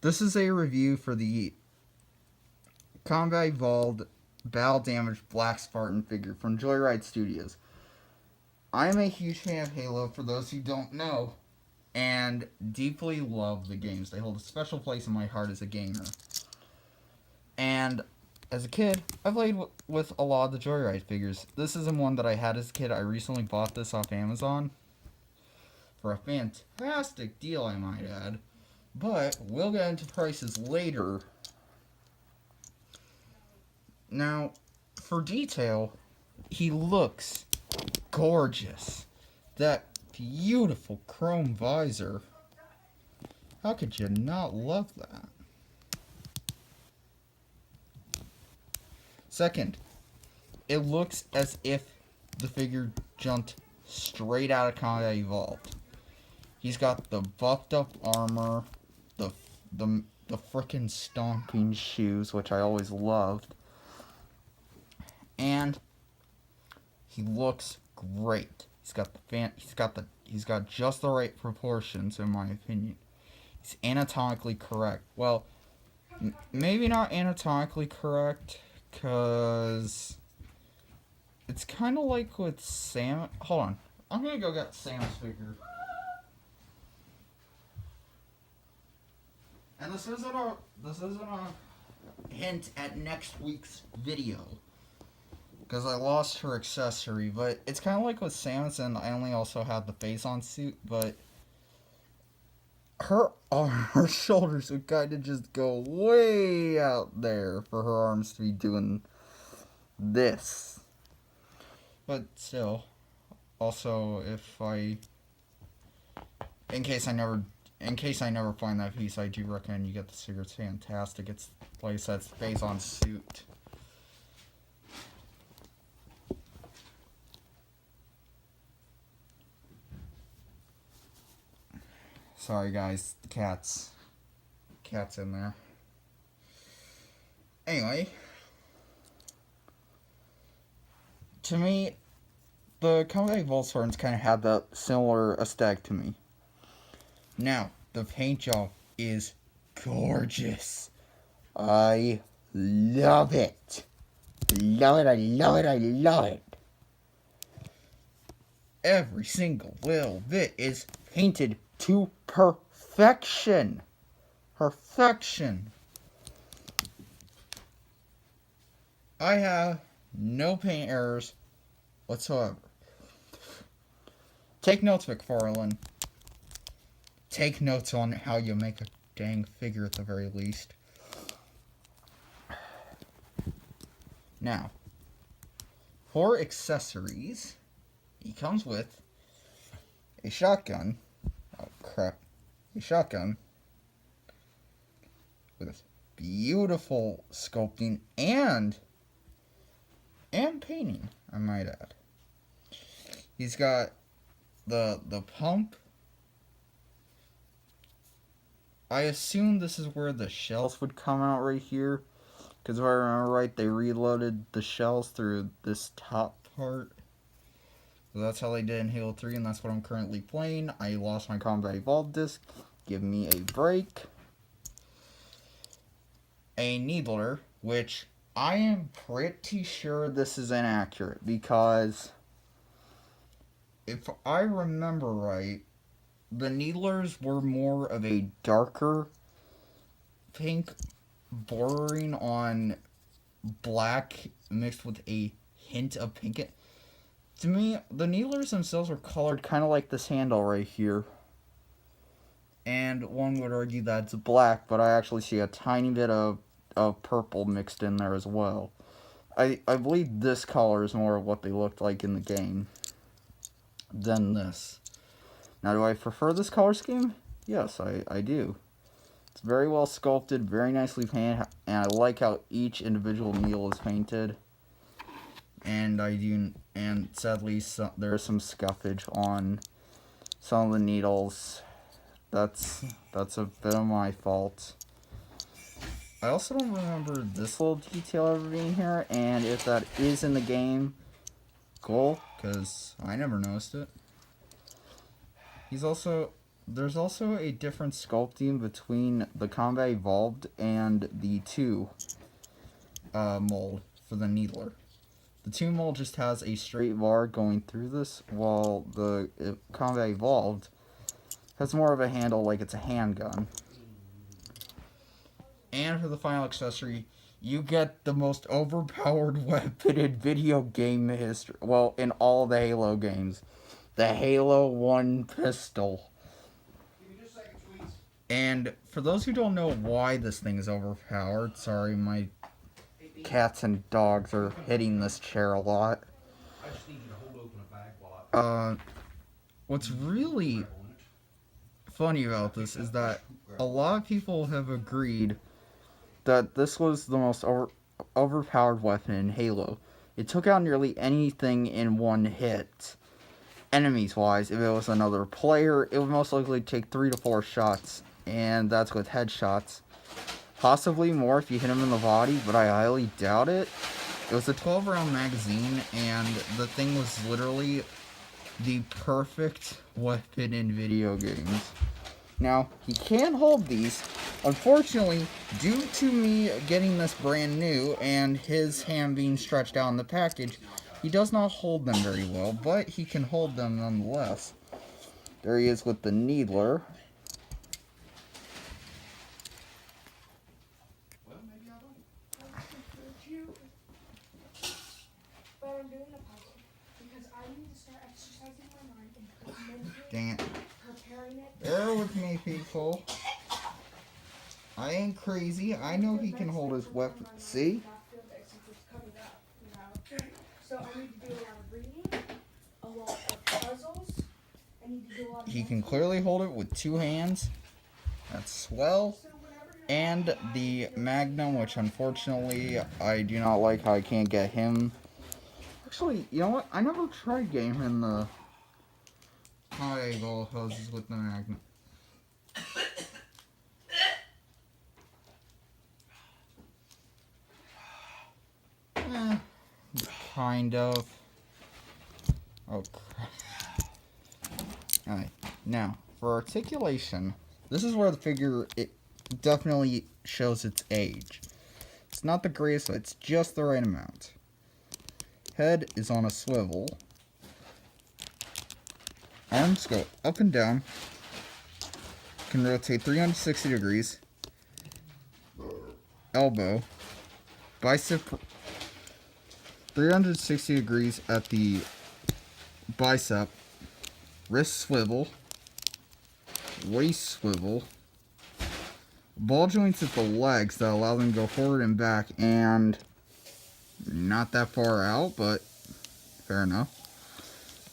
This is a review for the Combat Evolved Battle Damage Black Spartan figure from Joyride Studios. I am a huge fan of Halo, for those who don't know, and deeply love the games. They hold a special place in my heart as a gamer. And as a kid, I played with a lot of the Joyride figures. This isn't one that I had as a kid. I recently bought this off Amazon for a fantastic deal, I might add. But we'll get into prices later. Now, for detail, he looks gorgeous. That beautiful chrome visor. How could you not love that? Second, it looks as if the figure jumped straight out of Combat Evolved. He's got the buffed up armor, the frickin' stomping shoes, which I always loved, and he looks great. He's got just the right proportions, in my opinion. He's anatomically correct. Well, maybe not anatomically correct, because it's kind of like with Sam. Hold on. I'm going to go get Sam's figure. And this isn't a hint at next week's video, because I lost her accessory, but it's kind of like with Samus, and I only also had the face-on suit, but her shoulders would kind of just go way out there for her arms to be doing this. But still, also, in case I never find that piece, I do recommend you get this figure. It's fantastic. It's, like I said, it's face-on suit. Sorry guys, the cat's in there. Anyway, to me, the Combat Evolved Spartans kind of have that similar aesthetic to me. Now, the paint job is gorgeous. I love it. Love it, I love it, I love it. Every single little bit is painted to perfection. Perfection. I have no paint errors whatsoever. Take notes, McFarlane. Take notes on how you make a dang figure at the very least. Now, for accessories, he comes with a shotgun. Oh crap. A shotgun with beautiful sculpting and painting, I might add. He's got the pump. I assume this is where the shells would come out right here, because if I remember right, they reloaded the shells through this top part. So that's how they did in Halo 3, and that's what I'm currently playing. I lost my Combat Evolved disc. Give me a break. A needler, which I am pretty sure this is inaccurate, because if I remember right, the needlers were more of a darker pink, bordering on black mixed with a hint of pink. To me, the needlers themselves are colored kind of like this handle right here. And one would argue that it's black, but I actually see a tiny bit of purple mixed in there as well. I believe this color is more of what they looked like in the game than this. Now, do I prefer this color scheme? Yes, I do. It's very well sculpted, very nicely painted, and I like how each individual needle is painted. And sadly, there's some scuffage on some of the needles. That's a bit of my fault. I also don't remember this little detail ever being here, and if that is in the game, cool, because I never noticed it. He's also there's also a different sculpting between the Combat Evolved and the 2 mold for the Needler. The 2 mold just has a straight bar going through this, while the Combat Evolved has more of a handle like it's a handgun. And for the final accessory, you get the most overpowered weapon in video game history. Well, in all the Halo games. The Halo 1 pistol. And for those who don't know why this thing is overpowered, sorry, my cats and dogs are hitting this chair a lot. What's really funny about this is that a lot of people have agreed that this was the most overpowered weapon in Halo. It took out nearly anything in one hit. Enemies wise, if it was another player, it would most likely take 3 to 4 shots, and that's with headshots. Possibly more if you hit him in the body, but I highly doubt it. It was a 12-round magazine, and the thing was literally the perfect weapon in video games. Now, he can hold these. Unfortunately, due to me getting this brand new and his hand being stretched out in the package, he does not hold them very well, but he can hold them nonetheless. There he is with the Needler. Well, maybe I don't. But I'm doing the puzzle because I need to start exercising my mind and mentally Dang it. preparing it. Bear with me, people. I ain't crazy. I know he can hold his weapon. See? So I need to do a lot of reading, a lot of puzzles. I need to do a lot of He can clearly hold it with 2 hands. That's swell. And the Magnum, which unfortunately I do not like how I can't get him. Actually, you know what? I never tried getting him the high ball hoses with the Magnum. Kind of. Oh, crap. Alright, now, for articulation, this is where the figure, it definitely shows its age. It's not the greatest, but it's just the right amount. Head is on a swivel. Arms go up and down. Can rotate 360 degrees. Elbow. Bicep 360 degrees at the bicep, wrist swivel, waist swivel, ball joints at the legs that allow them to go forward and back, and not that far out, but fair enough.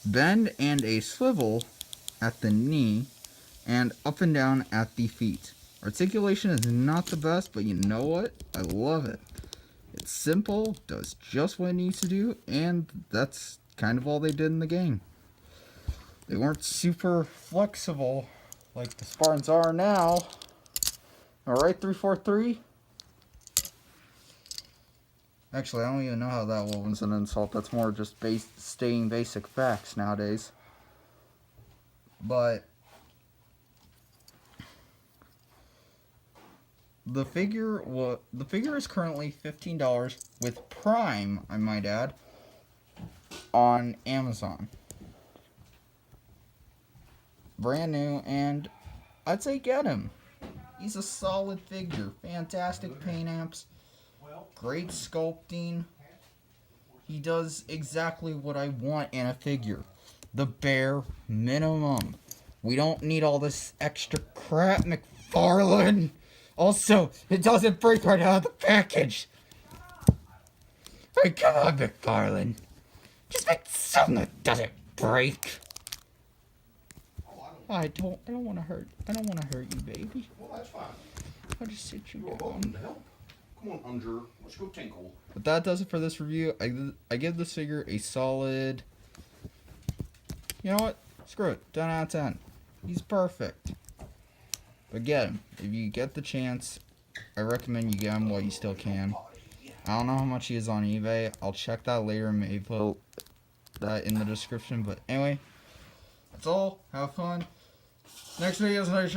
Bend and a swivel at the knee, and up and down at the feet. Articulation is not the best, but you know what? I love it. It's simple, does just what it needs to do, and that's kind of all they did in the game. They weren't super flexible like the Spartans are now. Alright, 343? Actually, I don't even know how that one was an insult. That's more just stating basic facts nowadays. But the figure is currently $15 with Prime, I might add, on Amazon. Brand new, and I'd say get him. He's a solid figure. Fantastic paint apps. Great sculpting. He does exactly what I want in a figure. The bare minimum. We don't need all this extra crap, McFarlane. Also, it doesn't break right out of the package. Hey, come on, McFarlane. Just make something that doesn't break. I don't want to hurt you, baby. Well, that's fine. I'll just sit you You're down. welcome to help. Come on, Unger. Let's go tinkle. But that does it for this review. I give this figure a solid... You know what? Screw it. 10 out of 10. He's perfect. But get him. If you get the chance, I recommend you get him while you still can. I don't know how much he is on eBay. I'll check that later and maybe put that in the description. But anyway, that's all. Have fun. Next video is make sure